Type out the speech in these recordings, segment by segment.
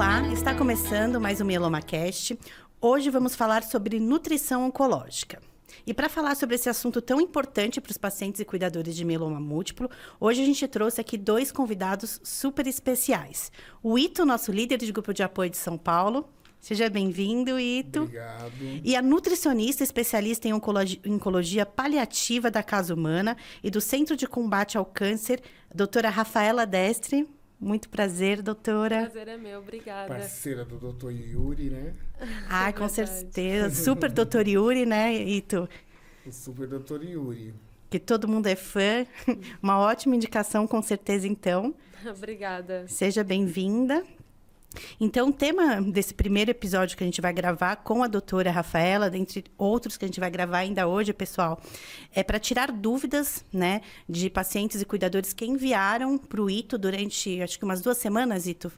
Olá, está começando mais um MielomaCast. Hoje vamos falar sobre nutrição oncológica. E para falar sobre esse assunto tão importante para os pacientes e cuidadores de mieloma múltiplo, hoje a gente trouxe aqui 2 convidados super especiais. O Ito, nosso líder de grupo de apoio de São Paulo. Seja bem-vindo, Ito. Obrigado. E a nutricionista especialista em oncologia paliativa da Casa Humana e do Centro de Combate ao Câncer, a doutora Rafaela Destre. Muito prazer, doutora. Prazer é meu, obrigada. Parceira do Dr. Yuri, né? Ah, com certeza. Super doutor Yuri, né, Ito? O super Dr. Yuri. Que todo mundo é fã. Uma ótima indicação, com certeza, então. Obrigada. Seja bem-vinda. Então, o tema desse primeiro episódio que a gente vai gravar com a doutora Rafaela, dentre outros que a gente vai gravar ainda hoje, pessoal, é para tirar dúvidas, né, de pacientes e cuidadores que enviaram para o Ito durante, acho que umas 2 semanas, Ito.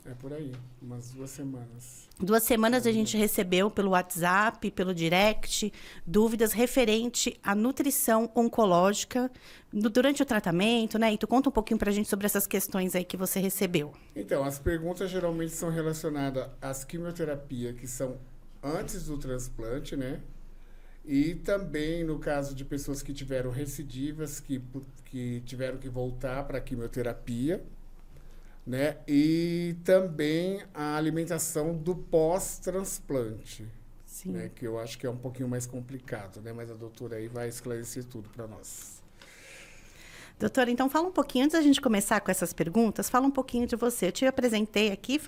É por aí, umas 2 semanas. 2 semanas a gente recebeu pelo WhatsApp, pelo direct, dúvidas referente à nutrição oncológica durante o tratamento, né? E tu conta um pouquinho pra gente sobre essas questões aí que você recebeu. Então, as perguntas geralmente são relacionadas às quimioterapias que são antes do transplante, né? E também no caso de pessoas que tiveram recidivas, que tiveram que voltar para a quimioterapia, né? E também a alimentação do pós-transplante, né? Que eu acho que é um pouquinho mais complicado, né? Mas a doutora aí vai esclarecer tudo para nós. Doutora, então fala um pouquinho, antes da gente começar com essas perguntas, fala um pouquinho de você. Eu te apresentei aqui,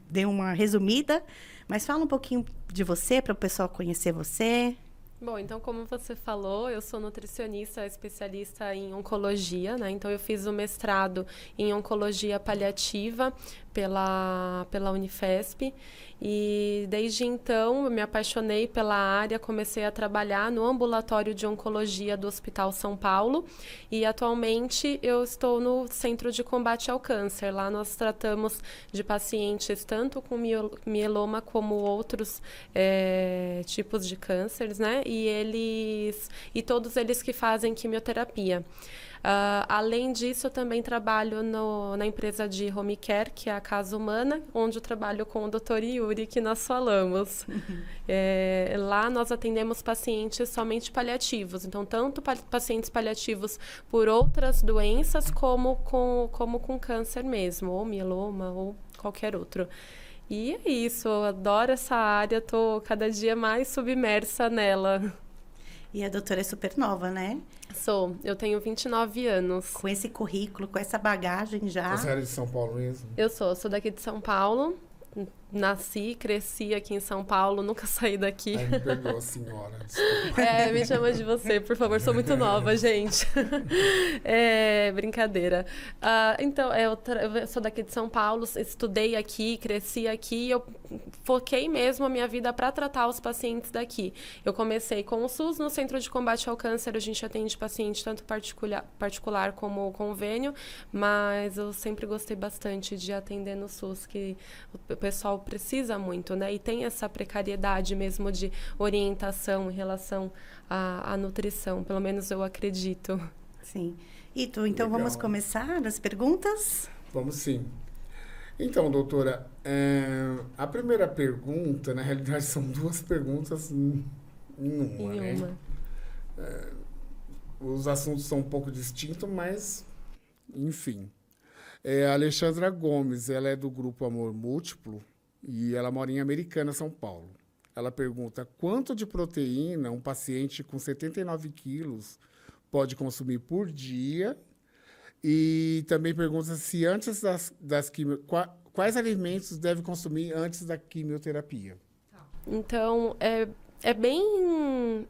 dei uma resumida, mas fala um pouquinho de você, para o pessoal conhecer você. Bom, então, como você falou, eu sou nutricionista especialista em oncologia, né? Então, eu fiz o mestrado em oncologia paliativa pela Unifesp e desde então eu me apaixonei pela área, comecei a trabalhar no ambulatório de oncologia do Hospital São Paulo e atualmente eu estou no Centro de Combate ao Câncer. Lá nós tratamos de pacientes tanto com mieloma como outros tipos de cânceres, né? E todos eles que fazem quimioterapia. Além disso, eu também trabalho na empresa de home care, que é a Casa Humana, onde eu trabalho com o Dr. Yuri, que nós falamos. Lá nós atendemos pacientes somente paliativos, então tanto pacientes paliativos por outras doenças como com câncer mesmo, ou mieloma, ou qualquer outro. E é isso, eu adoro essa área, estou cada dia mais submersa nela. E a doutora é super nova, né? Eu tenho 29 anos. Com esse currículo, com essa bagagem já. Você era de São Paulo mesmo? Eu sou daqui de São Paulo. Nasci, cresci aqui em São Paulo, nunca saí daqui. Aí me perdoa, senhora. Me chama de você, por favor, sou muito nova, gente. Brincadeira. Então, eu sou daqui de São Paulo, estudei aqui, cresci aqui, eu foquei mesmo a minha vida para tratar os pacientes daqui. Eu comecei com o SUS, no Centro de Combate ao Câncer, a gente atende paciente tanto particular como convênio, mas eu sempre gostei bastante de atender no SUS, que o pessoal precisa muito, né? E tem essa precariedade mesmo de orientação em relação à nutrição, pelo menos eu acredito. Sim. Ito, então Legal. Vamos começar as perguntas? Vamos sim. Então, doutora, a primeira pergunta, na realidade, são 2 perguntas em uma, né? Os assuntos são um pouco distintos, mas, enfim. A Alexandra Gomes, ela é do Grupo Amor Múltiplo e ela mora em Americana, São Paulo. Ela pergunta quanto de proteína um paciente com 79 quilos pode consumir por dia e também pergunta se antes quais alimentos deve consumir antes da quimioterapia. Então, é bem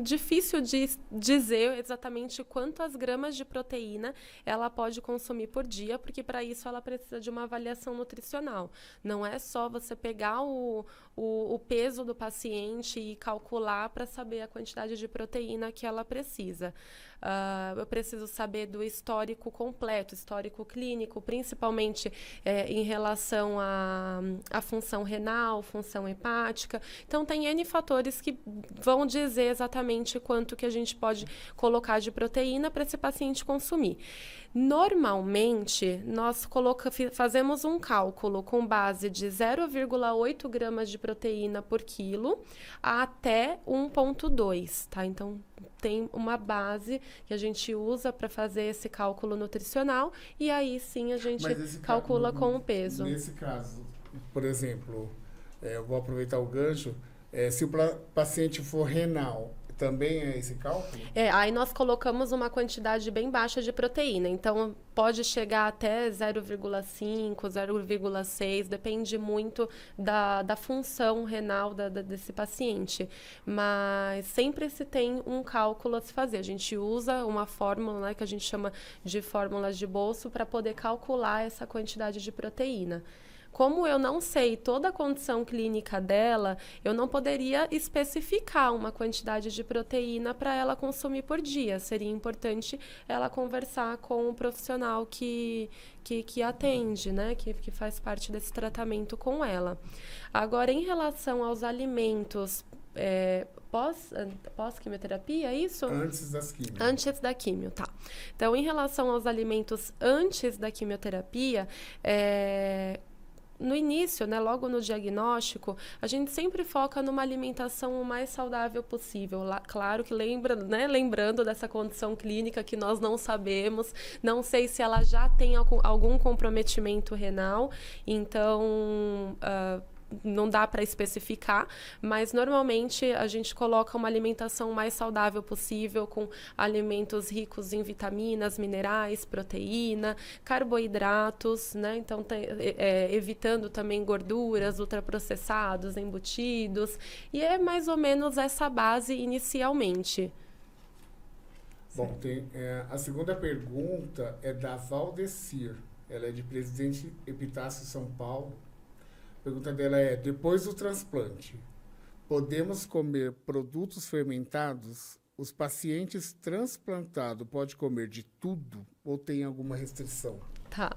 difícil de dizer exatamente quantas gramas de proteína ela pode consumir por dia, porque para isso ela precisa de uma avaliação nutricional. Não é só você pegar o peso do paciente e calcular para saber a quantidade de proteína que ela precisa. Eu preciso saber do histórico completo, histórico clínico, principalmente em relação à função renal, função hepática. Então, tem N fatores que vão dizer exatamente quanto que a gente pode colocar de proteína para esse paciente consumir. Normalmente, nós fazemos um cálculo com base de 0,8 gramas de proteína por quilo até 1,2, tá? Então, tem uma base que a gente usa para fazer esse cálculo nutricional e aí sim a gente calcula com o peso. Nesse caso, por exemplo, eu vou aproveitar o gancho, se o paciente for renal, também é esse cálculo? Aí nós colocamos uma quantidade bem baixa de proteína. Então, pode chegar até 0,5, 0,6, depende muito da função renal desse paciente. Mas sempre se tem um cálculo a se fazer. A gente usa uma fórmula, né, que a gente chama de fórmulas de bolso para poder calcular essa quantidade de proteína. Como eu não sei toda a condição clínica dela, eu não poderia especificar uma quantidade de proteína para ela consumir por dia. Seria importante ela conversar com o profissional que atende, né? Que faz parte desse tratamento com ela. Agora, em relação aos alimentos pós-quimioterapia, é isso? Antes das quimios. Antes da quimio, tá. Então, em relação aos alimentos antes da quimioterapia, no início, né, logo no diagnóstico, a gente sempre foca numa alimentação o mais saudável possível. Claro que lembrando dessa condição clínica que nós não sabemos, não sei se ela já tem algum comprometimento renal, então não dá para especificar, mas normalmente a gente coloca uma alimentação mais saudável possível, com alimentos ricos em vitaminas, minerais, proteína, carboidratos, né? Então, evitando também gorduras, ultraprocessados, embutidos, e é mais ou menos essa base inicialmente. Bom, a segunda pergunta é da Valdecir, ela é de Presidente Epitácio, São Paulo. A pergunta dela é: depois do transplante, podemos comer produtos fermentados? Os pacientes transplantados podem comer de tudo ou tem alguma restrição? Tá.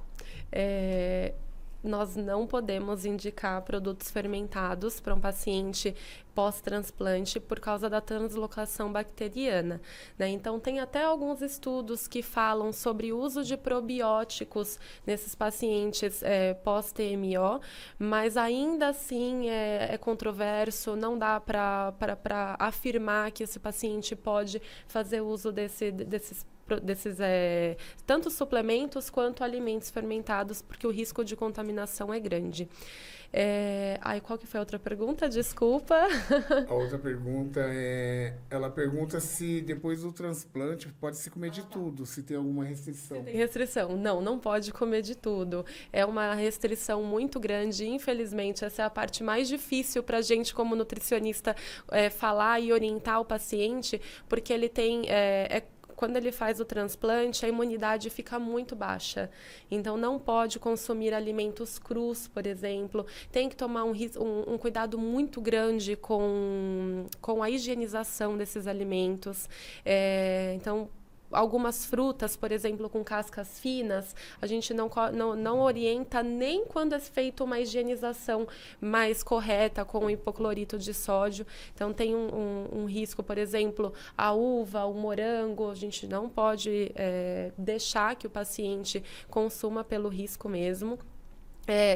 Nós não podemos indicar produtos fermentados para um paciente pós-transplante por causa da translocação bacteriana, né? Então, tem até alguns estudos que falam sobre o uso de probióticos nesses pacientes pós-TMO, mas ainda assim é controverso, não dá para afirmar que esse paciente pode fazer uso desses tanto suplementos quanto alimentos fermentados, porque o risco de contaminação é grande. Qual que foi a outra pergunta? Desculpa. A outra pergunta ela pergunta se depois do transplante pode-se comer de tudo, se tem alguma restrição. Tem restrição? Não pode comer de tudo. É uma restrição muito grande, infelizmente. Essa é a parte mais difícil para a gente, como nutricionista, falar e orientar o paciente, porque ele tem... Quando ele faz o transplante, a imunidade fica muito baixa. Então, não pode consumir alimentos crus, por exemplo. Tem que tomar um cuidado muito grande com a higienização desses alimentos. Então, algumas frutas, por exemplo, com cascas finas, a gente não orienta nem quando é feita uma higienização mais correta com o hipoclorito de sódio. Então, tem um risco, por exemplo, a uva, o morango, a gente não pode deixar que o paciente consuma pelo risco mesmo.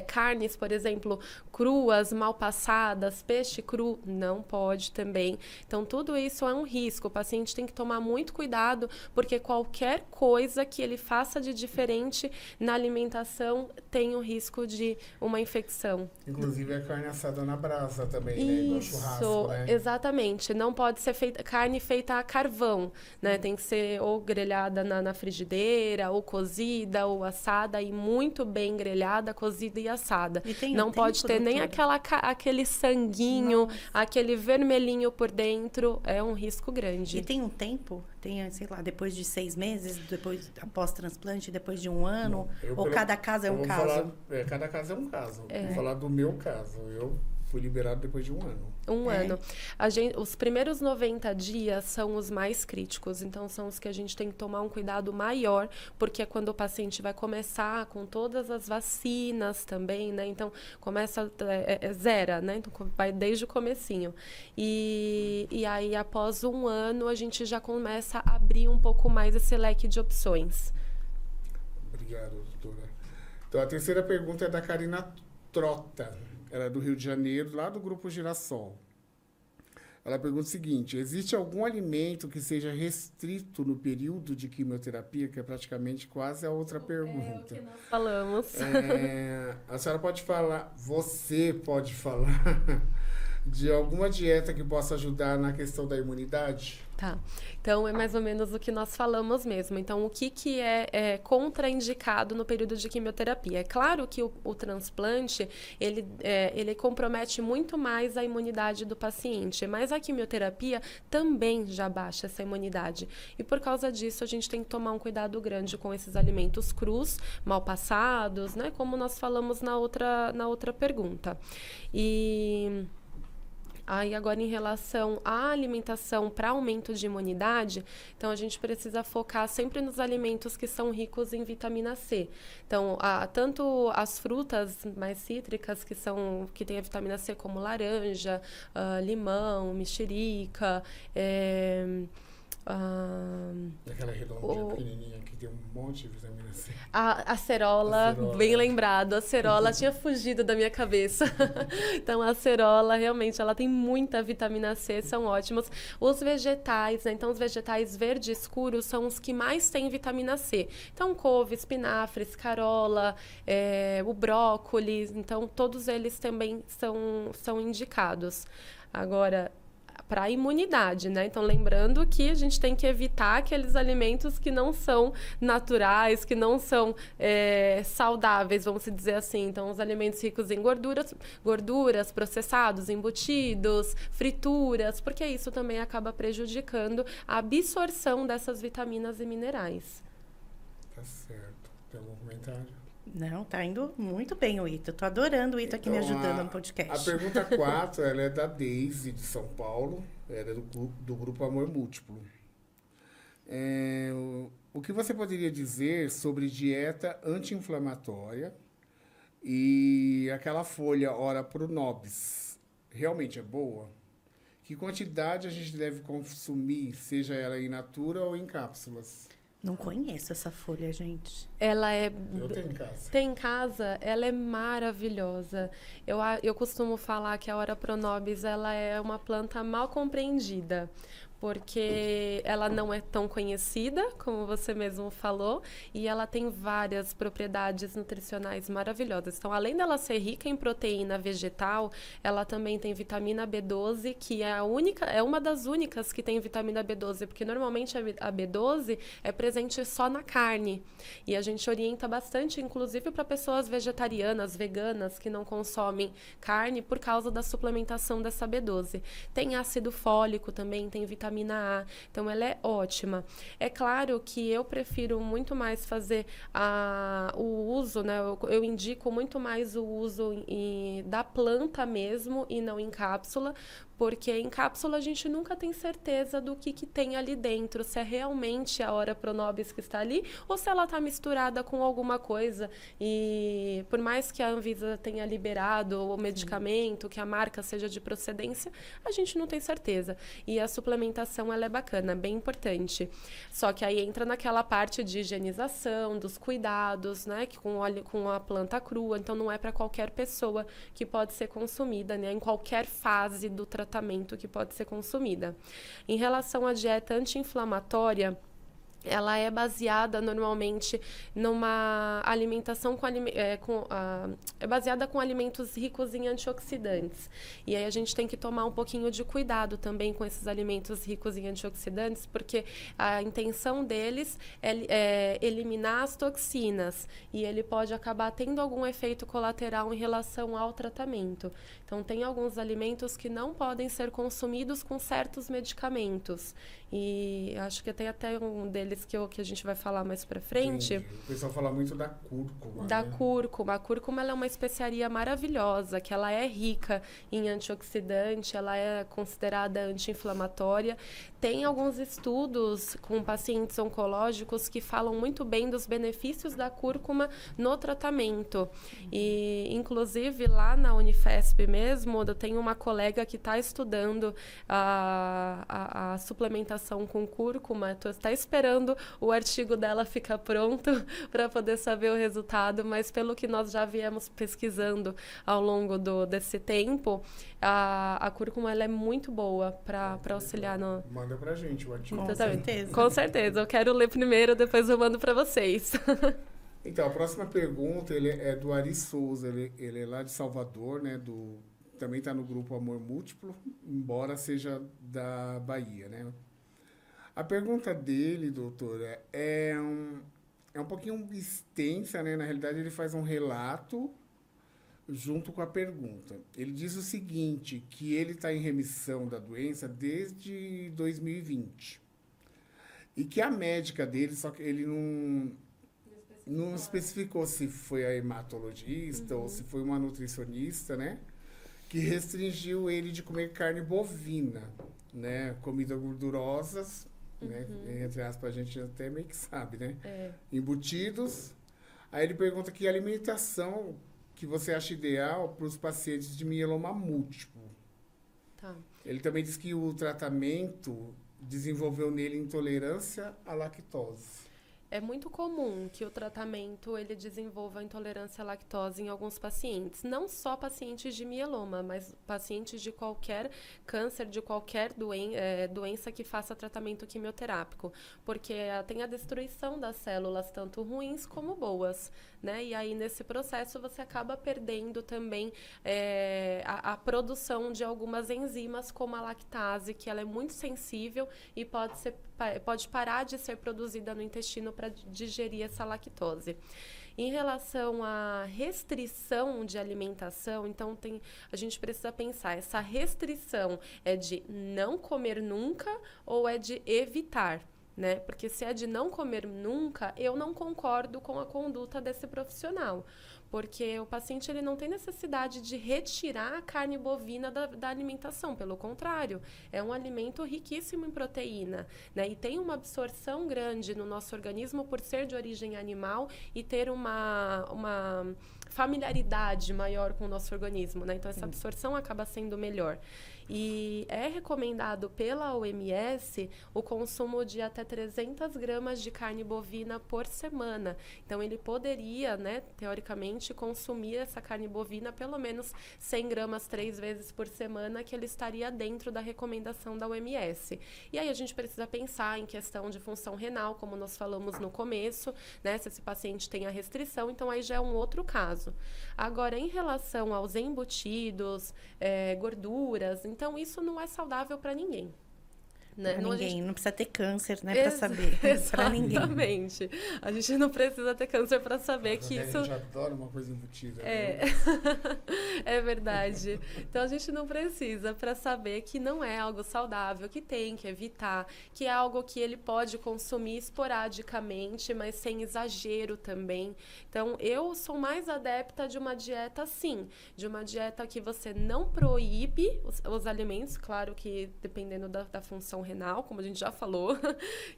Carnes, por exemplo, cruas, mal passadas, peixe cru, não pode também. Então, tudo isso é um risco. O paciente tem que tomar muito cuidado, porque qualquer coisa que ele faça de diferente na alimentação tem o risco de uma infecção. Inclusive a carne assada na brasa também, isso, né? Igual churrasco, né? Exatamente. Não pode ser carne feita a carvão, né? Tem que ser ou grelhada na frigideira, ou cozida, ou assada, e muito bem grelhada, cozida e assada. Não pode ter nem aquele sanguinho, aquele vermelhinho por dentro, é um risco grande. E tem um tempo? Tem, sei lá, depois de 6 meses, depois após transplante, depois de 1 ano? Ou cada caso é um caso? Cada caso é um caso. Vou falar do meu caso. Eu foi liberado depois de um ano. Um ano. Os primeiros 90 dias são os mais críticos, então são os que a gente tem que tomar um cuidado maior, porque é quando o paciente vai começar com todas as vacinas também, né? Então, começa, zera, né? Então, vai desde o comecinho. E aí, após um ano, a gente já começa a abrir um pouco mais esse leque de opções. Obrigado, doutora. Então, a terceira pergunta é da Karina Trota. Ela é do Rio de Janeiro, lá do Grupo Girassol. Ela pergunta o seguinte: existe algum alimento que seja restrito no período de quimioterapia? Que é praticamente quase a outra pergunta. É o que nós falamos. A senhora pode falar, você pode falar de alguma dieta que possa ajudar na questão da imunidade? Tá. Então, é mais ou menos o que nós falamos mesmo. Então, o que é contraindicado no período de quimioterapia? É claro que o transplante, ele compromete muito mais a imunidade do paciente, mas a quimioterapia também já baixa essa imunidade. E por causa disso, a gente tem que tomar um cuidado grande com esses alimentos crus, mal passados, né? Como nós falamos na outra pergunta. Aí, agora, em relação à alimentação para aumento de imunidade, então a gente precisa focar sempre nos alimentos que são ricos em vitamina C. Então, tanto as frutas mais cítricas, que têm a vitamina C, como laranja, limão, mexerica, Aquela redondinha pequenininha que tem um monte de vitamina C. A acerola, bem lembrado. A acerola tinha fugido da minha cabeça. Então, a acerola, realmente, ela tem muita vitamina C, são ótimos. Os vegetais, né? Então, os vegetais verde escuro são os que mais têm vitamina C. Então, couve, espinafre, escarola, o brócolis. Então, todos eles também são indicados. Agora, para a imunidade, né? Então, lembrando que a gente tem que evitar aqueles alimentos que não são naturais, que não são saudáveis, vamos dizer assim. Então, os alimentos ricos em gorduras, processados, embutidos, frituras, porque isso também acaba prejudicando a absorção dessas vitaminas e minerais. Tá certo. Tem algum comentário? Não, tá indo muito bem o Ito. Tô adorando o Ito aqui me ajudando no podcast. A pergunta 4, ela é da Deise, de São Paulo. Ela é do Grupo Amor Múltiplo. O que você poderia dizer sobre dieta anti-inflamatória e aquela folha Ora Pro Nobis? Realmente é boa? Que quantidade a gente deve consumir, seja ela in natura ou em cápsulas? Não conheço essa folha, gente. Ela é... Eu tenho em casa. Tem em casa? Ela é maravilhosa. Eu costumo falar que a Ora Pro Nobis, ela é uma planta mal compreendida, porque ela não é tão conhecida, como você mesmo falou, e ela tem várias propriedades nutricionais maravilhosas. Então, além dela ser rica em proteína vegetal, ela também tem vitamina B12, que é uma das únicas que tem vitamina B12, porque normalmente a B12 é presente só na carne. E a gente orienta bastante, inclusive para pessoas vegetarianas, veganas, que não consomem carne por causa da suplementação dessa B12. Tem ácido fólico também, tem vitamina A, então ela é ótima. É claro que eu prefiro muito mais fazer o uso, né? Eu indico muito mais o uso da planta mesmo e não em cápsula, porque em cápsula a gente nunca tem certeza do que tem ali dentro, se é realmente a Ora Pro Nobis que está ali ou se ela está misturada com alguma coisa. E por mais que a Anvisa tenha liberado o medicamento, que a marca seja de procedência, a gente não tem certeza. E a suplementação, ela é bacana, bem importante. Só que aí entra naquela parte de higienização, dos cuidados, né, que com a planta crua. Então, não é para qualquer pessoa que pode ser consumida, né, em qualquer fase do tratamento que pode ser consumida. Em relação à dieta anti-inflamatória, ela é baseada normalmente numa alimentação é baseada com alimentos ricos em antioxidantes. E aí a gente tem que tomar um pouquinho de cuidado também com esses alimentos ricos em antioxidantes, porque a intenção deles é eliminar as toxinas e ele pode acabar tendo algum efeito colateral em relação ao tratamento. Então, tem alguns alimentos que não podem ser consumidos com certos medicamentos. E acho que tem até um deles deles que a gente vai falar mais pra frente. Entendi. O pessoal fala muito da cúrcuma. Da né? cúrcuma. A cúrcuma ela é uma especiaria maravilhosa, que ela é rica em antioxidante, ela é considerada anti-inflamatória. Tem alguns estudos com pacientes oncológicos que falam muito bem dos benefícios da cúrcuma no tratamento. E, inclusive, lá na Unifesp mesmo, eu tenho uma colega que está estudando a suplementação com cúrcuma. Está esperando o artigo dela ficar pronto para poder saber o resultado, mas pelo que nós já viemos pesquisando ao longo desse tempo, a cúrcuma ela é muito boa para auxiliar no... Manda pra gente o artigo. Com certeza. Com certeza. Eu quero ler primeiro, depois eu mando para vocês. Então, a próxima pergunta ele é do Ari Souza. Ele é lá de Salvador, né? Também está no grupo Amor Múltiplo, embora seja da Bahia, né? A pergunta dele, doutora, é um pouquinho extensa, né? Na realidade, ele faz um relato junto com a pergunta. Ele diz o seguinte, que ele está em remissão da doença desde 2020. E que a médica dele, só que ele não especificou se foi a hematologista ou se foi uma nutricionista, né? Que restringiu ele de comer carne bovina, né? Comidas gordurosas, né? Entre aspas, a gente até meio que sabe, né? Embutidos. Aí ele pergunta que alimentação que você acha ideal para os pacientes de mieloma múltiplo. Tá. Ele também diz que o tratamento desenvolveu nele intolerância à lactose. É muito comum que o tratamento ele desenvolva intolerância à lactose em alguns pacientes. Não só pacientes de mieloma, mas pacientes de qualquer câncer, de qualquer doença que faça tratamento quimioterápico. Porque tem a destruição das células, tanto ruins como boas. Né? E aí, nesse processo, você acaba perdendo também a produção de algumas enzimas, como a lactase, que ela é muito sensível e pode parar de ser produzida no intestino para digerir essa lactose. Em relação à restrição de alimentação, então a gente precisa pensar, essa restrição é de não comer nunca ou é de evitar? Né? Porque se é de não comer nunca, eu não concordo com a conduta desse profissional. Porque o paciente ele não tem necessidade de retirar a carne bovina da alimentação. Pelo contrário, é um alimento riquíssimo em proteína, né? E tem uma absorção grande no nosso organismo por ser de origem animal e ter uma familiaridade maior com o nosso organismo, né? Então, essa absorção acaba sendo melhor. E é recomendado pela OMS o consumo de até 300 gramas de carne bovina por semana. Então, ele poderia, né, teoricamente, consumir essa carne bovina pelo menos 100 gramas 3 vezes por semana, que ele estaria dentro da recomendação da OMS. E aí a gente precisa pensar em questão de função renal, como nós falamos no começo, né, se esse paciente tem a restrição, então aí já é um outro caso. Agora, em relação aos embutidos, gorduras, então isso não é saudável para ninguém. Né? Não precisa ter câncer, né, para saber. Para ninguém. Exatamente. A gente não precisa ter câncer para saber que isso... A gente adora uma coisa embutida. É verdade. Então, a gente não precisa para saber que não é algo saudável, que tem que evitar, que é algo que ele pode consumir esporadicamente, mas sem exagero também. Então, eu sou mais adepta de uma dieta, sim, de uma dieta que você não proíbe os alimentos, claro que dependendo da função renal, como a gente já falou.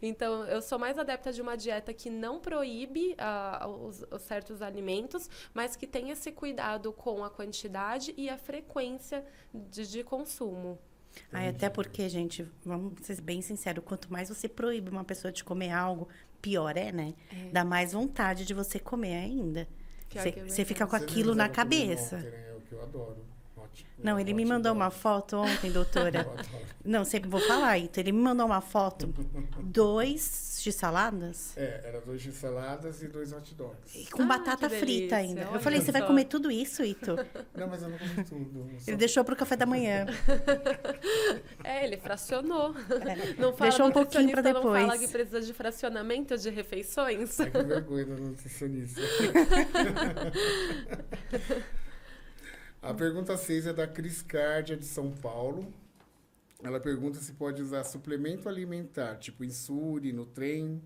Então, eu sou mais adepta de uma dieta que não proíbe os certos alimentos, mas que tem esse cuidado com a quantidade e a frequência de consumo. Até porque, gente, vamos ser bem sinceros, quanto mais você proíbe uma pessoa de comer algo, pior é, né? Dá mais vontade de você comer ainda. Você fica com aquilo na cabeça. É o que eu adoro. Não, ele me mandou uma foto ontem, doutora. Não, sempre vou falar, então. Ele me mandou uma foto, 2 x-saladas. Era 2 x-saladas e 2 hot dogs. E com batata frita ainda. Olha Eu falei, você vai comer tudo isso, Ito? Não, mas eu não comi tudo. Ele deixou pro café da manhã. Ele fracionou. Não fala, deixou um pouquinho para depois. Não fala que precisa de fracionamento de refeições? Que vergonha da nutricionista. A pergunta 6 é da Cris Cárdia, de São Paulo. Ela pergunta se pode usar suplemento alimentar, tipo Insure, Nutren,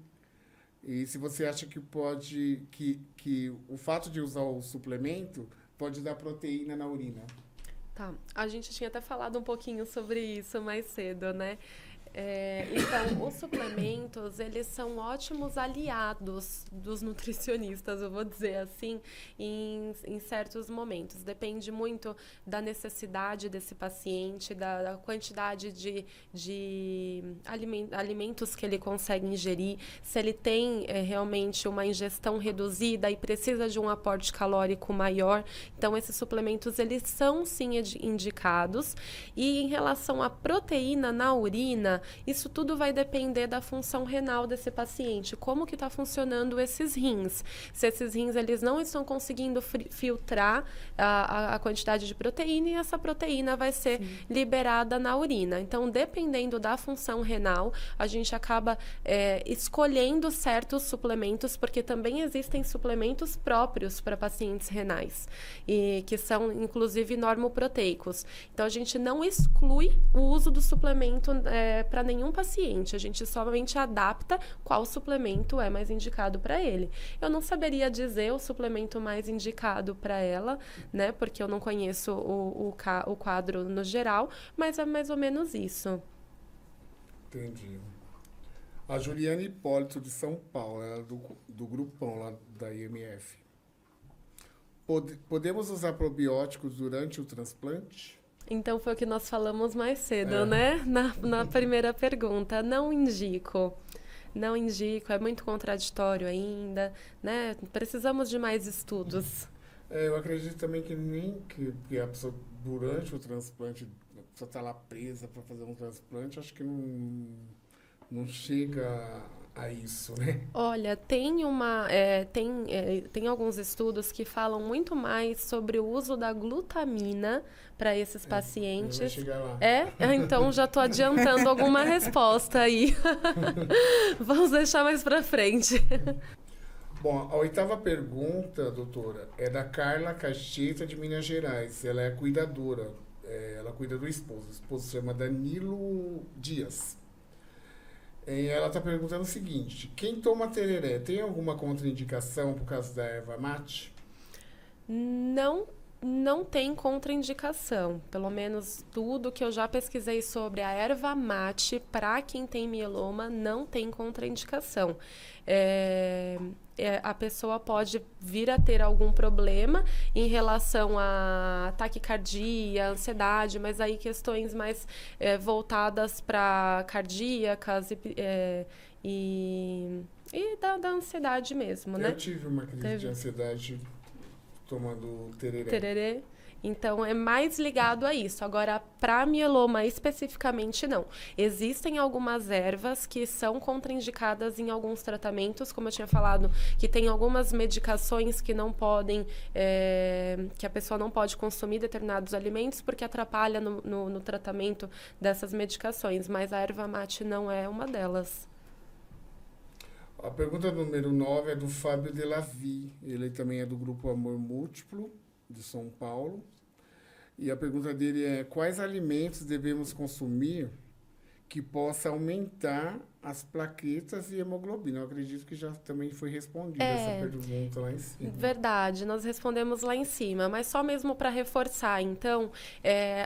E se você acha que pode, que o fato de usar o suplemento pode dar proteína na urina. Tá, a gente tinha até falado um pouquinho sobre isso mais cedo, né? Então, os suplementos, eles são ótimos aliados dos nutricionistas, eu vou dizer assim, em certos momentos. Depende muito da necessidade desse paciente, da quantidade de alimentos que ele consegue ingerir, se ele tem realmente uma ingestão reduzida e precisa de um aporte calórico maior. Então, esses suplementos, eles são sim indicados. E em relação à proteína na urina, isso tudo vai depender da função renal desse paciente, como que está funcionando esses rins. Se esses rins eles não estão conseguindo filtrar a quantidade de proteína, e essa proteína vai ser liberada na urina. Então, dependendo da função renal, a gente acaba escolhendo certos suplementos, porque também existem suplementos próprios para pacientes renais, e que são, inclusive, normoproteicos. Então, a gente não exclui o uso do suplemento para nenhum paciente. A gente somente adapta qual suplemento é mais indicado para ele. Eu não saberia dizer o suplemento mais indicado para ela, né? Porque eu não conheço o quadro no geral, mas é mais ou menos isso. Entendi. A Juliana Hipólito, de São Paulo, ela é do grupão lá da IMF. Podemos usar probióticos durante o transplante? Então, foi o que nós falamos mais cedo, né? Na primeira pergunta. Não indico. Não indico, é muito contraditório ainda, né? Precisamos de mais estudos. Eu acredito também que nem que a pessoa, durante o transplante, a pessoa está lá presa para fazer um transplante, acho que não chega a isso, né? Olha, tem alguns estudos que falam muito mais sobre o uso da glutamina para esses pacientes. Vai chegar lá. Então já estou adiantando alguma resposta aí. Vamos deixar mais para frente. Bom, a 8ª pergunta, doutora, é da Carla Caixeta, de Minas Gerais. Ela é cuidadora, ela cuida do esposo. O esposo se chama Danilo Dias. Ela está perguntando o seguinte: quem toma tereré tem alguma contraindicação por causa da erva mate? Não tem contraindicação. Pelo menos tudo que eu já pesquisei sobre a erva mate, para quem tem mieloma, não tem contraindicação. A pessoa pode vir a ter algum problema em relação a taquicardia, ansiedade, mas aí questões mais voltadas para cardíacas e da ansiedade mesmo, né? Eu tive uma crise de ansiedade tomando tereré. Tereré. Então, é mais ligado a isso. Agora, para mieloma especificamente, não. Existem algumas ervas que são contraindicadas em alguns tratamentos, como eu tinha falado, que tem algumas medicações que não podem, que a pessoa não pode consumir determinados alimentos porque atrapalha no tratamento dessas medicações, mas a erva mate não é uma delas. A pergunta número 9 é do Fábio Delavi. Ele também é do Grupo Amor Múltiplo, de São Paulo. E a pergunta dele é: quais alimentos devemos consumir que possa aumentar as plaquetas e hemoglobina? Eu acredito que já também foi respondida essa pergunta lá em cima. Verdade, nós respondemos lá em cima, mas só mesmo para reforçar, então,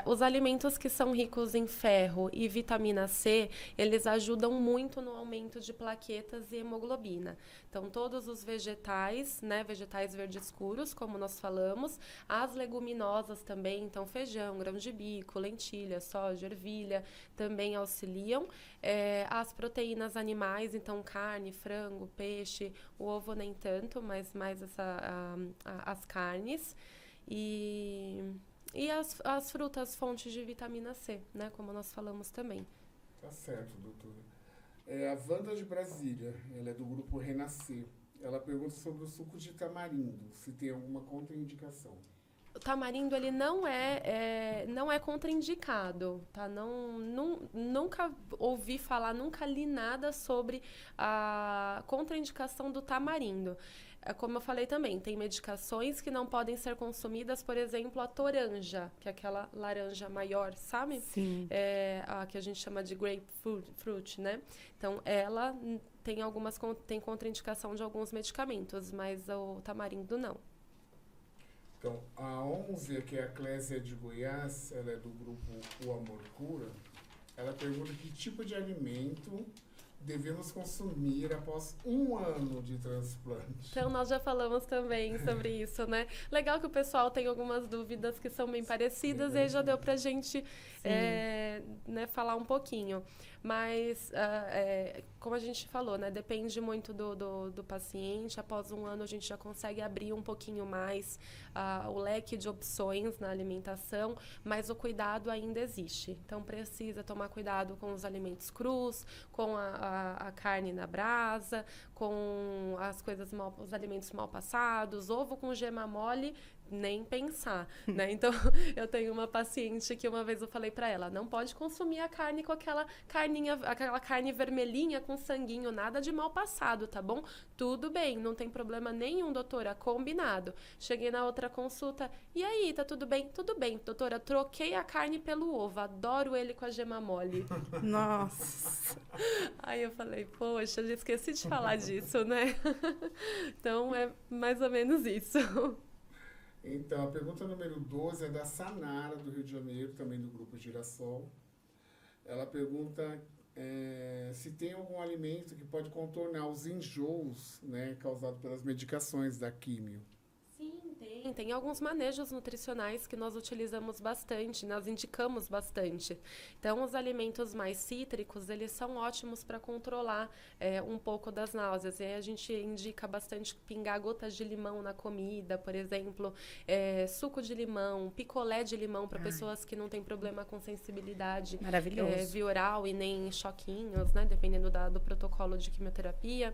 os alimentos que são ricos em ferro e vitamina C, eles ajudam muito no aumento de plaquetas e hemoglobina. Então, todos os vegetais, né, vegetais verdes escuros, como nós falamos, as leguminosas também, então feijão, grão de bico, lentilha, soja, ervilha, também auxiliam. As proteínas animais, então carne, frango, peixe, o ovo nem tanto, mas mais as carnes. E as frutas, fontes de vitamina C, né, como nós falamos também. Tá certo, doutora. A Wanda de Brasília, ela é do grupo Renascer. Ela pergunta sobre o suco de tamarindo, se tem alguma contraindicação. O tamarindo, ele não é contraindicado, tá? Nunca ouvi falar, nunca li nada sobre a contraindicação do tamarindo. como eu falei também, tem medicações que não podem ser consumidas, por exemplo, a toranja, que é aquela laranja maior, sabe? Sim. A que a gente chama de grapefruit, né? Então, ela tem contraindicação de alguns medicamentos, mas o tamarindo não. Então, a Onzia, que é a Clésia de Goiás, ela é do grupo O Amor Cura, ela pergunta que tipo de alimento devemos consumir após 1 ano de transplante. Então, nós já falamos também sobre isso, né? Legal que o pessoal tem algumas dúvidas que são bem parecidas, e aí já deu pra gente né, falar um pouquinho. Mas, como a gente falou, né, depende muito do paciente. Após 1 ano, a gente já consegue abrir um pouquinho mais o leque de opções na alimentação, mas o cuidado ainda existe. Então, precisa tomar cuidado com os alimentos crus, com a carne na brasa, com os alimentos mal passados, ovo com gema mole, nem pensar, né? Então, eu tenho uma paciente que uma vez eu falei para ela, não pode consumir a carne com aquela carne vermelhinha com sanguinho, nada de mal passado, tá bom? Tudo bem, não tem problema nenhum, doutora, combinado. Cheguei na outra consulta, e aí, tá tudo bem? Tudo bem, doutora, troquei a carne pelo ovo, adoro ele com a gema mole. Nossa! Aí eu falei, poxa, eu esqueci de falar disso, né? Então, é mais ou menos isso. Então, a pergunta número 12 é da Sanara, do Rio de Janeiro, também do Grupo Girassol. Ela pergunta se tem algum alimento que pode contornar os enjoos, né, causados pelas medicações da químio. Sim, tem alguns manejos nutricionais que nós utilizamos bastante, nós indicamos bastante. Então, os alimentos mais cítricos, eles são ótimos para controlar um pouco das náuseas. E aí a gente indica bastante pingar gotas de limão na comida, por exemplo, suco de limão, picolé de limão para pessoas que não têm problema com sensibilidade via oral e nem choquinhos, né, dependendo do protocolo de quimioterapia.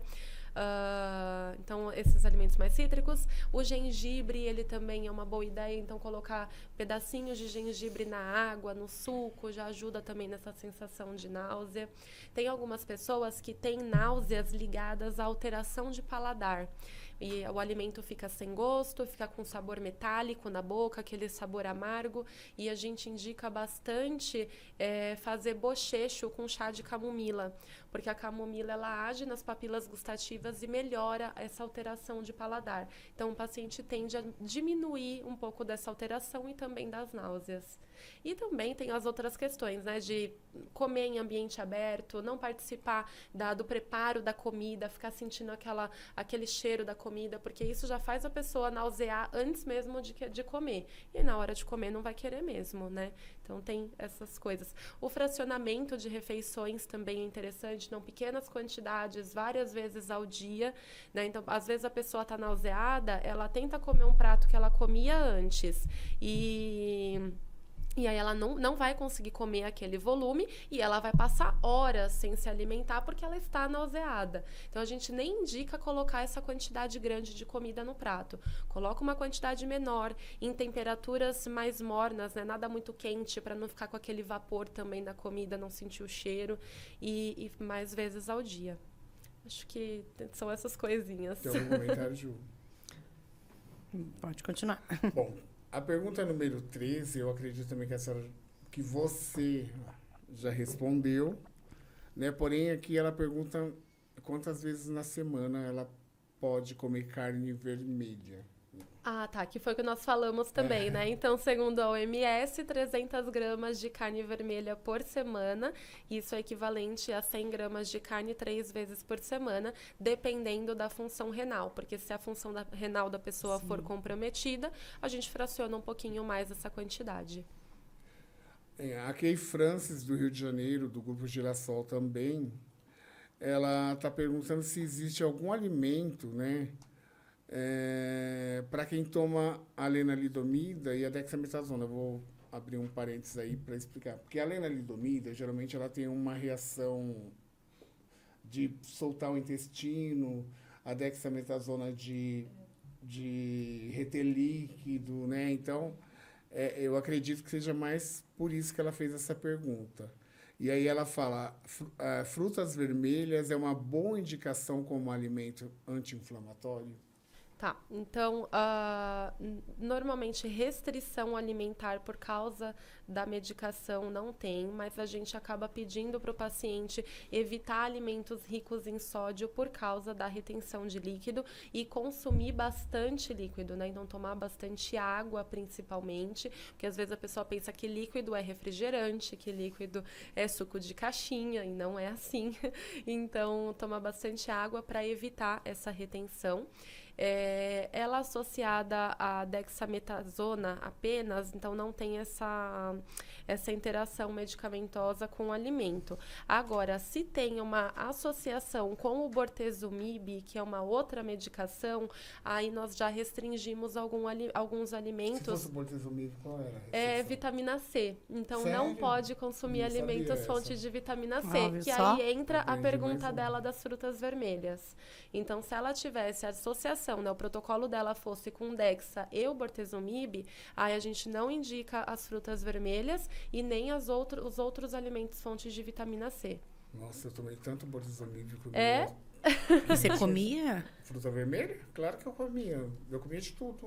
Então, esses alimentos mais cítricos. O gengibre, ele também é uma boa ideia. Então, colocar pedacinhos de gengibre na água, no suco, já ajuda também nessa sensação de náusea. Tem algumas pessoas que têm náuseas ligadas à alteração de paladar. E o alimento fica sem gosto, fica com sabor metálico na boca, aquele sabor amargo. E a gente indica bastante fazer bochecho com chá de camomila, porque a camomila ela age nas papilas gustativas e melhora essa alteração de paladar. Então, o paciente tende a diminuir um pouco dessa alteração e também das náuseas. E também tem as outras questões, né, de comer em ambiente aberto, não participar do preparo da comida, ficar sentindo aquele cheiro da comida, porque isso já faz a pessoa nausear antes mesmo de comer. E na hora de comer não vai querer mesmo, né? Então, tem essas coisas. O fracionamento de refeições também é interessante, não pequenas quantidades, várias vezes ao dia, né? Então, às vezes a pessoa está nauseada, ela tenta comer um prato que ela comia antes e aí ela não vai conseguir comer aquele volume e ela vai passar horas sem se alimentar porque ela está nauseada. Então, a gente nem indica colocar essa quantidade grande de comida no prato. Coloca uma quantidade menor, em temperaturas mais mornas, né? Nada muito quente, para não ficar com aquele vapor também da comida, não sentir o cheiro, e mais vezes ao dia. Acho que são essas coisinhas. Tem algum comentário, Ju? Pode continuar. Bom, a pergunta número 13, eu acredito também que você já respondeu, né? Porém, aqui ela pergunta quantas vezes na semana ela pode comer carne vermelha. Ah, tá. Que foi o que nós falamos também, né? Então, segundo a OMS, 300 gramas de carne vermelha por semana. Isso é equivalente a 100 gramas de carne 3 vezes por semana, dependendo da função renal. Porque se a função renal da pessoa for comprometida, a gente fraciona um pouquinho mais essa quantidade. A Kay Francis, do Rio de Janeiro, do Grupo Girassol também, ela está perguntando se existe algum alimento, né? Para quem toma a lenalidomida e a dexametasona. Eu vou abrir um parênteses aí para explicar. Porque a lenalidomida, geralmente, ela tem uma reação de soltar o intestino, a dexametasona de reter líquido, né? Então, eu acredito que seja mais por isso que ela fez essa pergunta. E aí ela fala, frutas vermelhas é uma boa indicação como alimento anti-inflamatório? Tá, então, normalmente restrição alimentar por causa da medicação não tem, mas a gente acaba pedindo para o paciente evitar alimentos ricos em sódio por causa da retenção de líquido e consumir bastante líquido, né? Então, tomar bastante água, principalmente, porque às vezes a pessoa pensa que líquido é refrigerante, que líquido é suco de caixinha, e não é assim. Então, tomar bastante água para evitar essa retenção. Ela associada à dexametasona apenas, então não tem essa interação medicamentosa com o alimento. Agora, se tem uma associação com o bortezomib, que é uma outra medicação, aí nós já restringimos alguns alimentos. Se fosse o bortezomib, qual era a restrição? É vitamina C. Então, Sério? não pode consumir alimentos fontes de vitamina C. Olha que só. aí entra a Aprendi pergunta mais um. dela das frutas vermelhas. Então, se ela tivesse a associação, né, o protocolo dela fosse com Dexa e o bortezomib, aí a gente não indica as frutas vermelhas e nem os outros alimentos fontes de vitamina C. Nossa, eu tomei tanto bortezomib. É? E você comia? Fruta vermelha? Claro que eu comia. Eu comia de tudo.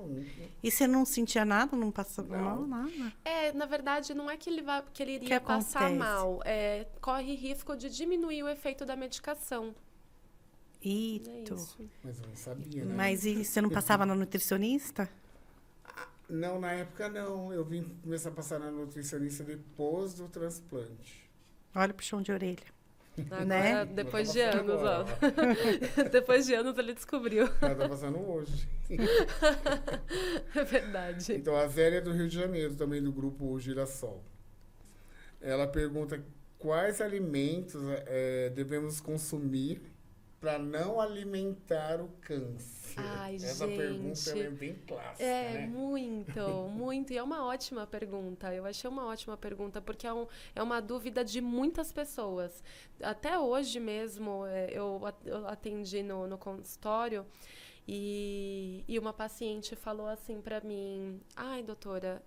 E você não sentia nada? Não passava mal, Não. nada? Na verdade, não é que ele iria Que passar acontece? mal. Corre risco de diminuir o efeito da medicação. É Ito. isso. Mas eu não sabia, né? Mas e você não passava na nutricionista? Não, na época não. Eu vim começar a passar na nutricionista depois do transplante. Olha o puxão de orelha. Agora, Né? depois Mas de tá passando anos, agora, ó. Depois de anos ele descobriu. Ela tá passando hoje. É verdade. Então, a Zélia é do Rio de Janeiro, também do grupo Girassol. Ela pergunta quais alimentos devemos consumir para não alimentar o câncer. Ai, Essa gente. pergunta ela é bem clássica, né? Muito. E é uma ótima pergunta. Eu achei uma ótima pergunta, porque é uma dúvida de muitas pessoas. Até hoje mesmo, eu atendi no consultório e uma paciente falou assim para mim: ai, doutora,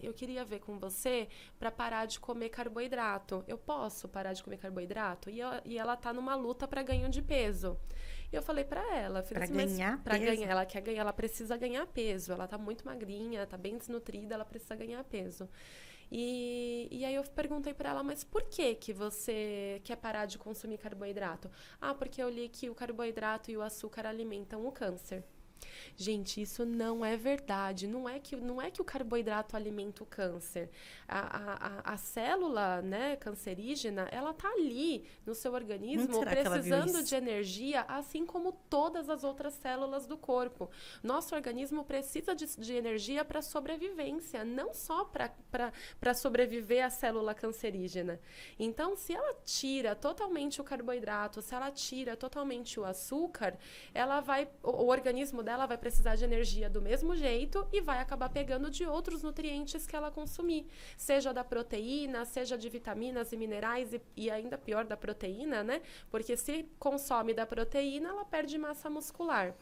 eu queria ver com você para parar de comer carboidrato. Eu posso parar de comer carboidrato? E ela tá numa luta para ganho de peso. E eu falei para ela, Para ganhar peso? ela quer ganhar, ela precisa ganhar peso. Ela tá muito magrinha, tá bem desnutrida, ela precisa ganhar peso. E aí eu perguntei para ela, mas por que você quer parar de consumir carboidrato? Ah, porque eu li que o carboidrato e o açúcar alimentam o câncer. Gente, isso não é verdade. Não é que o carboidrato alimenta o câncer. A célula, né, cancerígena, ela tá ali no seu organismo Será que ela viu precisando isso? de energia, assim como todas as outras células do corpo. Nosso organismo precisa de energia para sobrevivência, não só para sobreviver à célula cancerígena. Então, se ela tira totalmente o carboidrato, se ela tira totalmente o açúcar, o organismo dela vai precisar de energia do mesmo jeito e vai acabar pegando de outros nutrientes que ela consumir, seja da proteína, seja de vitaminas e minerais e ainda pior da proteína, né? Porque se consome da proteína, ela perde massa muscular.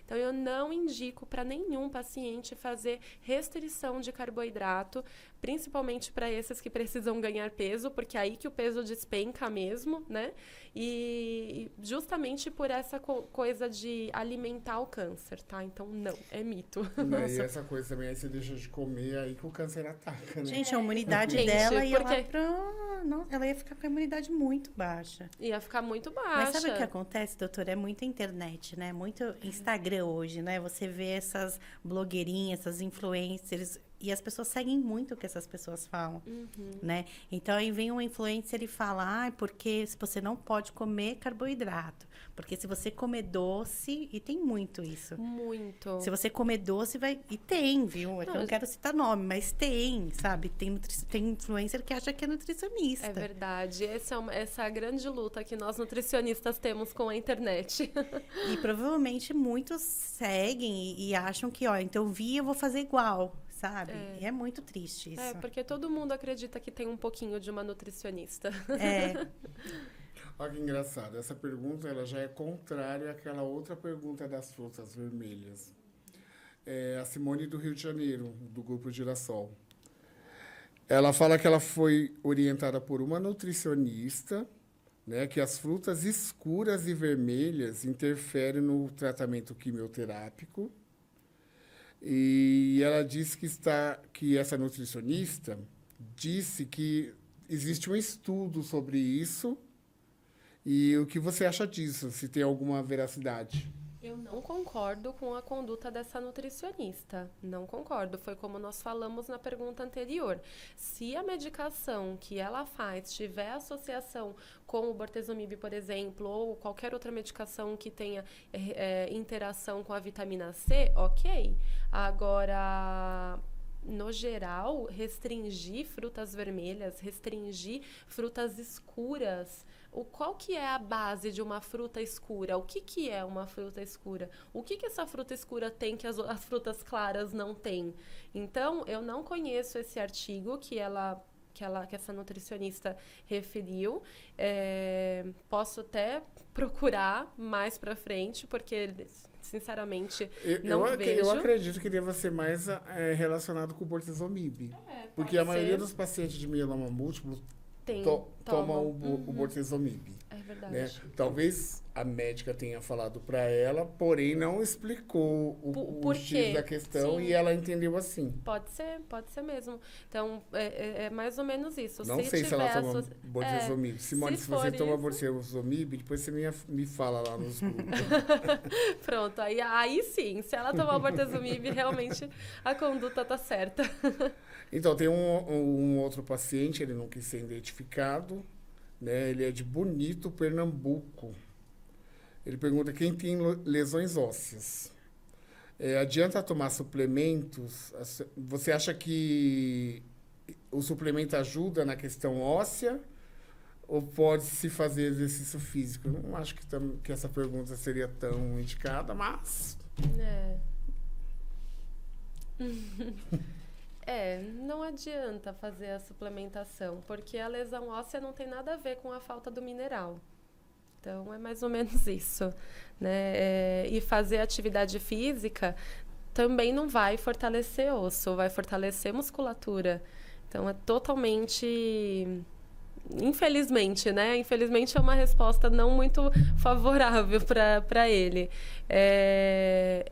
Então, eu não indico para nenhum paciente fazer restrição de carboidrato, principalmente para esses que precisam ganhar peso, porque é aí que o peso despenca mesmo, né? E justamente por essa coisa de alimentar o câncer, tá? Então, não, é mito. E essa coisa também, aí você deixa de comer, aí que o câncer ataca, né? Gente, a imunidade Gente, dela ia porque- lá pra... Não, ela ia ficar com a imunidade muito baixa. Ia ficar muito baixa. Mas sabe o que acontece, doutora? É muita internet, né? Muito Instagram hoje, né? Você vê essas blogueirinhas, essas influencers, e as pessoas seguem muito o que essas pessoas falam, né? Então, aí vem um influencer e fala, porque se você não pode comer carboidrato, porque se você comer doce, e tem muito isso. Muito. Se você comer doce, vai... E tem, viu? É que eu não quero citar nome, mas tem, sabe? Tem influencer que acha que é nutricionista. É verdade. Essa é a grande luta que nós nutricionistas temos com a internet. E provavelmente muitos seguem e acham que, ó, então vi, eu vou fazer igual, sabe? E é muito triste isso. Porque todo mundo acredita que tem um pouquinho de uma nutricionista. Olha que engraçado. Essa pergunta ela já é contrária àquela outra pergunta das frutas vermelhas. A Simone do Rio de Janeiro, do grupo Girassol. Ela fala que ela foi orientada por uma nutricionista, né, que as frutas escuras e vermelhas interferem no tratamento quimioterápico, E ela disse que essa nutricionista disse que existe um estudo sobre isso. E o que você acha disso? Se tem alguma veracidade? Eu não concordo com a conduta dessa nutricionista. Não concordo. Foi como nós falamos na pergunta anterior. Se a medicação que ela faz tiver associação com o bortezomib, por exemplo, ou qualquer outra medicação que tenha interação com a vitamina C, ok. Agora, no geral, restringir frutas vermelhas, restringir frutas escuras. Qual que é a base de uma fruta escura? O que é uma fruta escura? O que essa fruta escura tem que as frutas claras não têm? Então, eu não conheço esse artigo que essa nutricionista referiu. Posso até procurar mais para frente, porque, sinceramente, não vejo. Eu acredito que deva ser mais relacionado com o bortezomib. Porque a maioria dos pacientes de mieloma múltiplo tomam o bortezomib. É verdade. Né? Talvez a médica tenha falado para ela, porém não explicou o X da questão. Sim. E ela entendeu assim. Pode ser mesmo. Então, é mais ou menos isso. Não sei se ela toma bortezomib. Simone, se você toma bortezomib, depois você me fala lá nos grupos. Pronto, aí sim. Se ela tomar bortezomib, realmente a conduta tá certa. Então, tem um outro paciente, ele não quis ser identificado, né? Ele é de Bonito, Pernambuco. Ele pergunta quem tem lesões ósseas. Adianta tomar suplementos? Você acha que o suplemento ajuda na questão óssea ou pode-se fazer exercício físico? Eu não acho que essa pergunta seria tão indicada, mas... Não adianta fazer a suplementação, porque a lesão óssea não tem nada a ver com a falta do mineral. Então, é mais ou menos isso, né? E fazer atividade física também não vai fortalecer osso, vai fortalecer musculatura. Então, é totalmente... Infelizmente, né? Infelizmente é uma resposta não muito favorável para ele.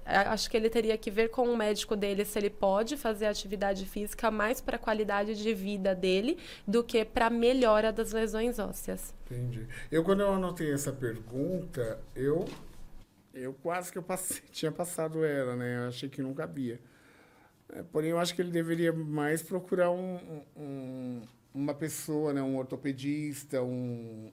Acho que ele teria que ver com o médico dele se ele pode fazer atividade física mais para a qualidade de vida dele do que para a melhora das lesões ósseas. Entendi. Quando eu anotei essa pergunta, eu quase que tinha passado ela, né? Eu achei que não cabia. Porém, eu acho que ele deveria mais procurar uma pessoa, né, um ortopedista, um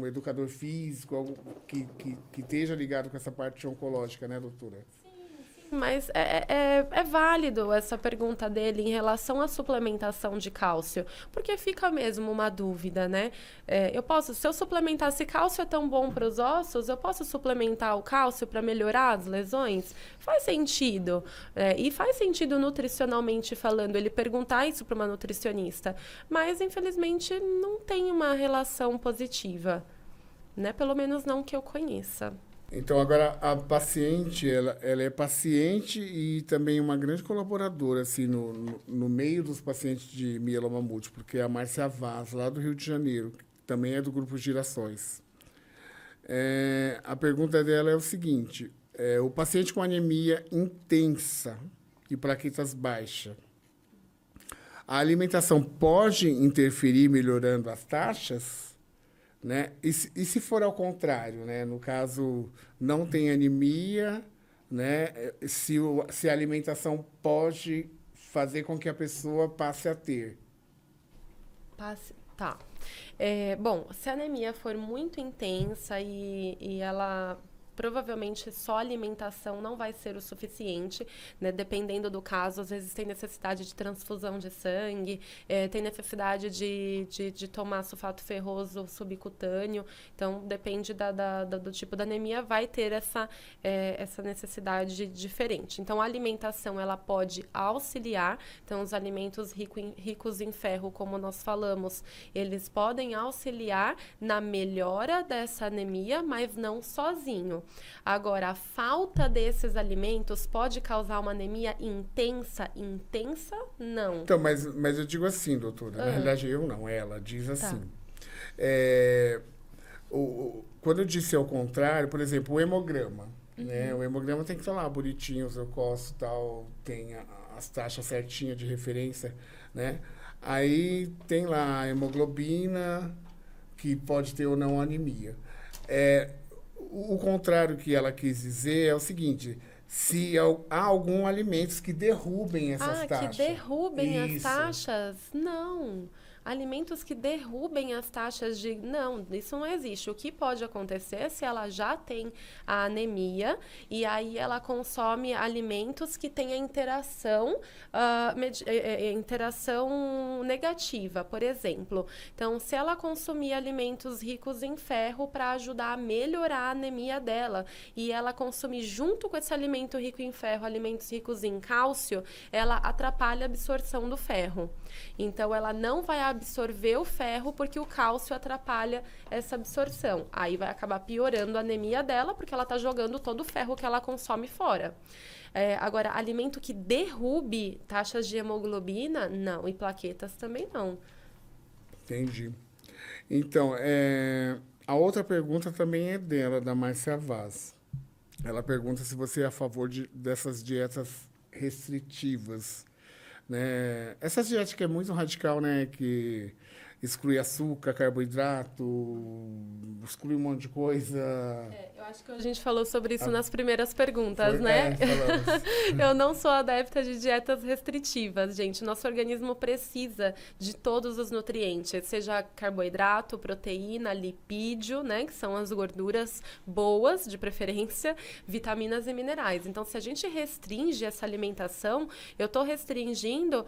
educador físico, algo que esteja ligado com essa parte oncológica, né, doutora? Mas é válido essa pergunta dele em relação à suplementação de cálcio, porque fica mesmo uma dúvida, né? Se eu suplementar, se cálcio é tão bom para os ossos, eu posso suplementar o cálcio para melhorar as lesões? Faz sentido. E faz sentido nutricionalmente falando, ele perguntar isso para uma nutricionista. Mas, infelizmente, não tem uma relação positiva, né? Pelo menos não que eu conheça. Então, agora, a paciente, ela é paciente e também uma grande colaboradora, assim, no meio dos pacientes de mieloma múltiplo, que é a Márcia Vaz, lá do Rio de Janeiro, que também é do Grupo Girassóis. A pergunta dela é o seguinte, o paciente com anemia intensa e plaquetas baixas, a alimentação pode interferir melhorando as taxas? Né? E se for ao contrário, né? No caso, não tem anemia, né? Se a alimentação pode fazer com que a pessoa passe a ter? Tá. Bom, se a anemia for muito intensa e ela... Provavelmente só alimentação não vai ser o suficiente, né? Dependendo do caso, às vezes tem necessidade de transfusão de sangue, tem necessidade de tomar sulfato ferroso subcutâneo. Então, depende do tipo da anemia, vai ter essa necessidade diferente. Então, a alimentação ela pode auxiliar. Então, os alimentos ricos em ferro, como nós falamos, eles podem auxiliar na melhora dessa anemia, mas não sozinho. Agora, a falta desses alimentos pode causar uma anemia intensa? Intensa, não. Então, mas eu digo assim, doutora, na realidade eu não, ela diz assim. Quando eu disse ao contrário, por exemplo, o hemograma, né? O hemograma tem que estar lá bonitinho, os leucócitos e tal, tem as taxas certinhas de referência, né? Aí tem lá a hemoglobina, que pode ter ou não anemia. O contrário que ela quis dizer é o seguinte: se há algum alimentos que derrubem essas taxas. Que derrubem Isso. as taxas? Não. Alimentos que derrubem as taxas de... Não, isso não existe. O que pode acontecer é se ela já tem a anemia e aí ela consome alimentos que têm a interação negativa, por exemplo. Então, se ela consumir alimentos ricos em ferro para ajudar a melhorar a anemia dela e ela consumir junto com esse alimento rico em ferro, alimentos ricos em cálcio, ela atrapalha a absorção do ferro. Então, ela não vai absorver o ferro porque o cálcio atrapalha essa absorção. Aí vai acabar piorando a anemia dela porque ela está jogando todo o ferro que ela consome fora. Agora, alimento que derrube taxas de hemoglobina, não. E plaquetas também não. Entendi. Então, a outra pergunta também é dela, da Márcia Vaz. Ela pergunta se você é a favor dessas dietas restritivas, né? Essa dietas que é muito radical, né? Que exclui açúcar, carboidrato, exclui um monte de coisa. Eu acho que a gente falou sobre isso nas primeiras perguntas, né? Eu não sou adepta de dietas restritivas, gente. Nosso organismo precisa de todos os nutrientes, seja carboidrato, proteína, lipídio, né? Que são as gorduras boas, de preferência, vitaminas e minerais. Então, se a gente restringe essa alimentação, eu estou restringindo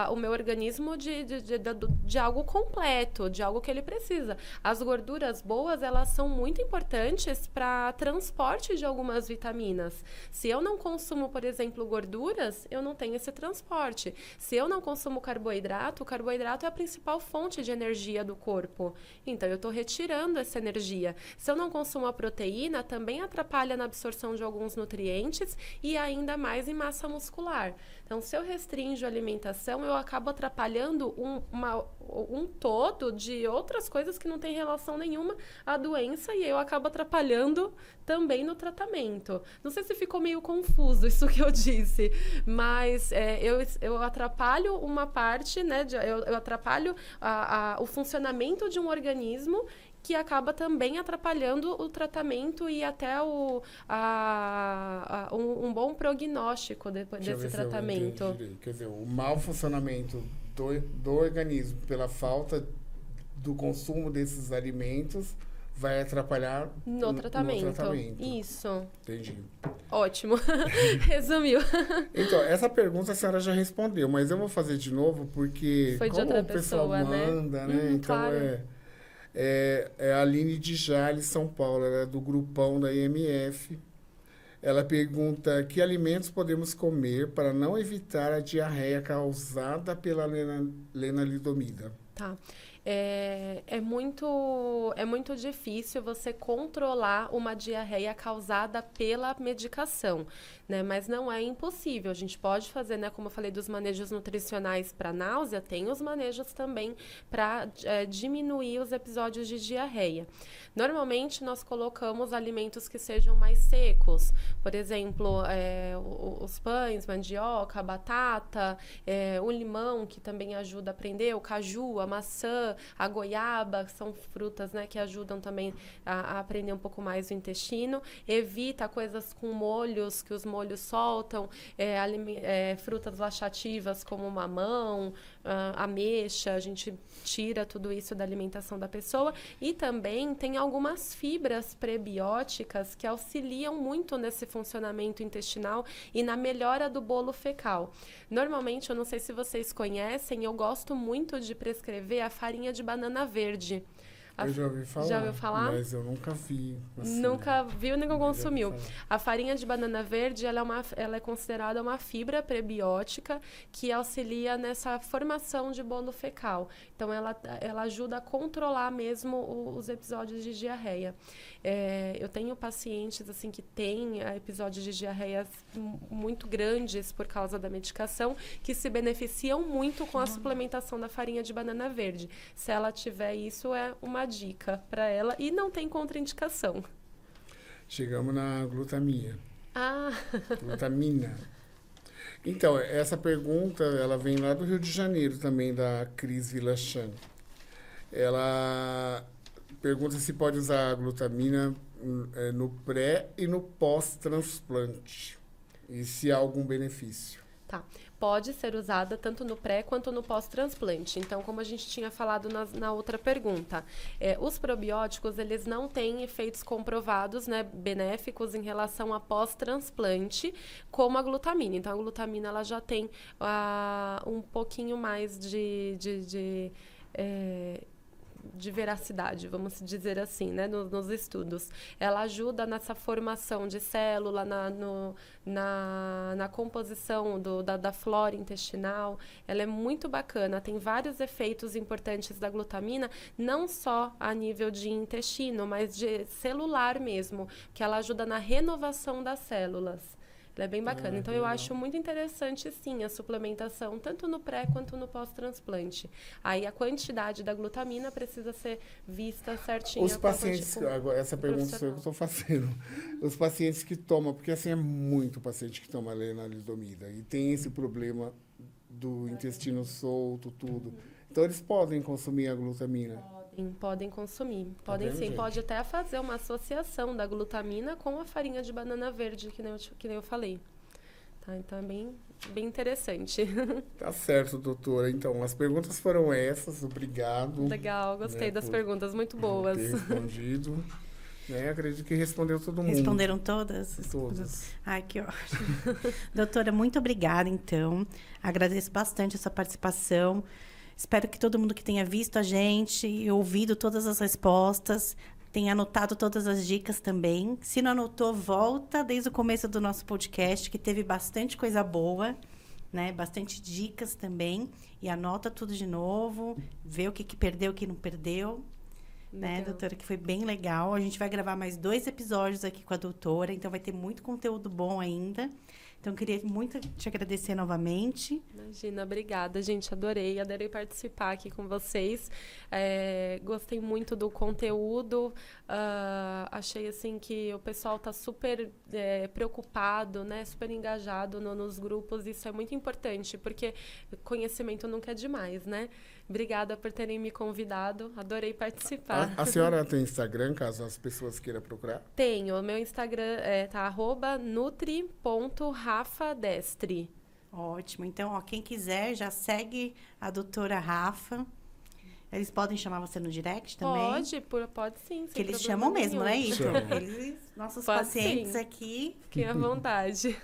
o meu organismo de algo completo, de algo que ele precisa. As gorduras boas, elas são muito importantes para transporte de algumas vitaminas. Se eu não consumo, por exemplo, gorduras, eu não tenho esse transporte. Se eu não consumo carboidrato, o carboidrato é a principal fonte de energia do corpo. Então, eu estou retirando essa energia. Se eu não consumo a proteína, também atrapalha na absorção de alguns nutrientes e ainda mais em massa muscular. Então, se eu restringo a alimentação, eu acabo atrapalhando um todo de outras coisas que não tem relação nenhuma à doença e eu acabo atrapalhando também no tratamento. Não sei se ficou meio confuso isso que eu disse, mas eu atrapalho uma parte, né? Eu atrapalho o funcionamento de um organismo que acaba também atrapalhando o tratamento e até um bom prognóstico depois desse tratamento. Quer dizer, o mau funcionamento do organismo pela falta do consumo desses alimentos vai atrapalhar no tratamento. Isso. Entendi. Ótimo. Resumiu. Então, essa pergunta a senhora já respondeu, mas eu vou fazer de novo porque foi de como outra o pessoal pessoa, manda, né? Então, claro. É a Aline de Jales, São Paulo, ela é do grupão da IMF. Ela pergunta: que alimentos podemos comer para não evitar a diarreia causada pela lenalidomida? Tá. É muito difícil você controlar uma diarreia causada pela medicação, né? Mas não é impossível. A gente pode fazer, né? Como eu falei dos manejos nutricionais para náusea, tem os manejos também para diminuir os episódios de diarreia. Normalmente, nós colocamos alimentos que sejam mais secos. Por exemplo, os pães, mandioca, a batata, o limão, que também ajuda a prender, o caju, a maçã, a goiaba, que são frutas, né, que ajudam também a prender um pouco mais o intestino. Evita coisas com molhos, que os molhos soltam, frutas laxativas como mamão, ameixa, a gente tira tudo isso da alimentação da pessoa. E também tem algumas fibras prebióticas que auxiliam muito nesse funcionamento intestinal e na melhora do bolo fecal. Normalmente, eu não sei se vocês conhecem, eu gosto muito de prescrever a farinha de banana verde. Eu já ouvi falar. Já ouviu falar? Mas eu nunca vi. Assim, nunca viu, nem consumiu. A farinha de banana verde, ela é considerada uma fibra prebiótica que auxilia nessa formação de bolo fecal. Então, ela ajuda a controlar mesmo os episódios de diarreia. Eu tenho pacientes assim que têm episódios de diarreia muito grandes por causa da medicação, que se beneficiam muito com a suplementação da farinha de banana verde. Se ela tiver isso, é uma dica para ela e não tem contraindicação. Chegamos na glutamina. Ah, Glutamina. Então, essa pergunta, ela vem lá do Rio de Janeiro também, da Cris Vilachan. Ela pergunta se pode usar a glutamina no pré e no pós-transplante. E se há algum benefício. tá. Pode ser usada tanto no pré quanto no pós-transplante. Então, como a gente tinha falado na outra pergunta, os probióticos, eles não têm efeitos comprovados, né, benéficos em relação a pós-transplante, como a glutamina. Então, a glutamina, ela já tem um pouquinho mais de veracidade, vamos dizer assim, né, nos estudos. Ela ajuda nessa formação de célula, na composição da flora intestinal. Ela é muito bacana, tem vários efeitos importantes da glutamina, não só a nível de intestino, mas de celular mesmo, que ela ajuda na renovação das células. Ela é bem bacana. Então, eu acho muito interessante, sim, a suplementação, tanto no pré quanto no pós-transplante. Aí, a quantidade da glutamina precisa ser vista certinho. Os pacientes, agora, essa pergunta que eu estou fazendo, os pacientes que tomam, porque assim é muito paciente que toma lenalidomida e tem esse problema do intestino solto, tudo. Então, eles podem consumir a glutamina? Podem consumir. Podem sim. Pode até fazer uma associação da glutamina com a farinha de banana verde, que nem eu falei. Tá? Então, é bem interessante. Tá certo, doutora. Então, as perguntas foram essas. Obrigado. Legal, gostei das perguntas, muito boas. Ter respondido. Acredito que respondeu todo mundo. Responderam todas? Todas. Ai, que ótimo. Doutora, muito obrigada, então. Agradeço bastante a sua participação. Espero que todo mundo que tenha visto a gente e ouvido todas as respostas tenha anotado todas as dicas também. Se não anotou, volta desde o começo do nosso podcast, que teve bastante coisa boa, né? Bastante dicas também. E anota tudo de novo, vê o que perdeu, o que não perdeu. Né, doutora, que foi bem legal. A gente vai gravar mais 2 episódios aqui com a doutora, então vai ter muito conteúdo bom ainda. Então, eu queria muito te agradecer novamente. Imagina, obrigada, gente. Adorei participar aqui com vocês. Gostei muito do conteúdo. Achei, assim, que o pessoal está super preocupado, né? Super engajado nos grupos. Isso é muito importante, porque conhecimento nunca é demais, né? Obrigada por terem me convidado. Adorei participar. A senhora tem Instagram, caso as pessoas queiram procurar? Tenho. O meu Instagram tá @nutri.rafadestre. Ótimo. Então, quem quiser, já segue a doutora Rafa. Eles podem chamar você no direct também? Pode sim. Que eles chamam mesmo, né, Ito? Nossos pode pacientes sim. aqui. Fiquem à vontade.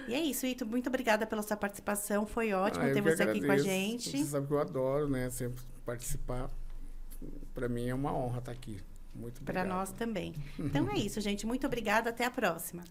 E é isso, Ito. Muito obrigada pela sua participação. Foi ótimo ter eu você que aqui com a gente. Você sabe que eu adoro, né? Sempre participar. Para mim é uma honra estar aqui. Muito obrigado. Para nós também. Então é isso, gente. Muito obrigada. Até a próxima.